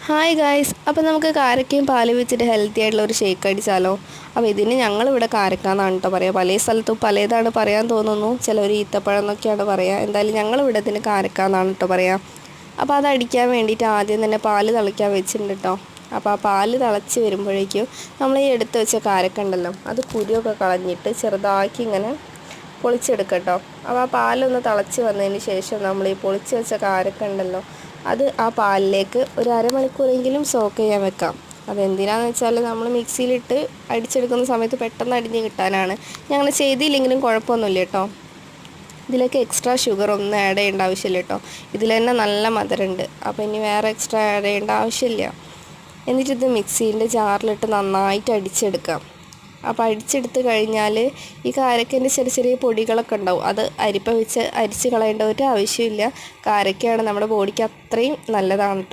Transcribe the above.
Hi guys, അപ്പോൾ നമുക്ക് കാരക്കയും പാല് വെച്ചിട്ട് ഹെൽത്തി ആയിട്ടുള്ള ഒരു ഷേക്ക് അടിച്ചാലോ? അപ്പോൾ ഇതിന് ഞങ്ങളിവിടെ കാരക്കാന്നാണ് കേട്ടോ പറയുക. പല സ്ഥലത്തും പലതാണ് പറയാൻ തോന്നുന്നു. ചിലർ ഈത്തപ്പഴം എന്നൊക്കെയാണ് പറയുക. എന്തായാലും ഞങ്ങളിവിടെ ഇതിന് കാരക്കാന്നാണ് കേട്ടോ പറയുക. അപ്പോൾ അത് അടിക്കാൻ വേണ്ടിയിട്ട് ആദ്യം തന്നെ പാല് തിളയ്ക്കാൻ വെച്ചിട്ടുണ്ട് കേട്ടോ. അപ്പോൾ ആ പാല് തിളച്ച് വരുമ്പോഴേക്കും നമ്മൾ ഈ എടുത്ത് വെച്ച കാരക്ക ഉണ്ടല്ലോ, അത് കുരുവൊക്കെ കളഞ്ഞിട്ട് ചെറുതാക്കി ഇങ്ങനെ പൊളിച്ചെടുക്കട്ടോ. അപ്പോൾ ആ പാലൊന്ന് തിളച്ച് വന്നതിന് ശേഷം നമ്മൾ ഈ പൊളിച്ച് വെച്ച കാരക്ക ഉണ്ടല്ലോ, അത് ആ പാലിലേക്ക് ഒരു അരമണിക്കൂറെങ്കിലും സോക്ക് ചെയ്യാൻ വെക്കാം. അതെന്തിനാണെന്ന് വെച്ചാൽ നമ്മൾ മിക്സിയിലിട്ട് അടിച്ചെടുക്കുന്ന സമയത്ത് പെട്ടെന്ന് അടിഞ്ഞ് കിട്ടാനാണ്. ഞങ്ങൾ ചെയ്തില്ലെങ്കിലും കുഴപ്പമൊന്നുമില്ല കേട്ടോ. ഇതിലേക്ക് എക്സ്ട്രാ ഷുഗർ ഒന്നും ആഡ് ചെയ്യേണ്ട ആവശ്യമില്ല കേട്ടോ. ഇതിൽ തന്നെ നല്ല മധുരമുണ്ട്. അപ്പോൾ ഇനി വേറെ എക്സ്ട്രാ ആഡ് ചെയ്യേണ്ട ആവശ്യമില്ല. എന്നിട്ടിത് മിക്സീൻ്റെ ജാറിലിട്ട് നന്നായിട്ട് അടിച്ചെടുക്കാം. അപ്പോൾ അടിച്ചെടുത്ത് കഴിഞ്ഞാൽ ഈ കാരക്കൻ്റെ ചെറിയ ചെറിയ പൊടികളൊക്കെ ഉണ്ടാവും. അത് അരിപ്പ വെച്ച് അരിച്ച് കളയേണ്ട ഒരു ആവശ്യമില്ല. കാരക്കയാണ് നമ്മുടെ ബോഡിക്ക് അത്രയും നല്ലതാണ് കേട്ടോ.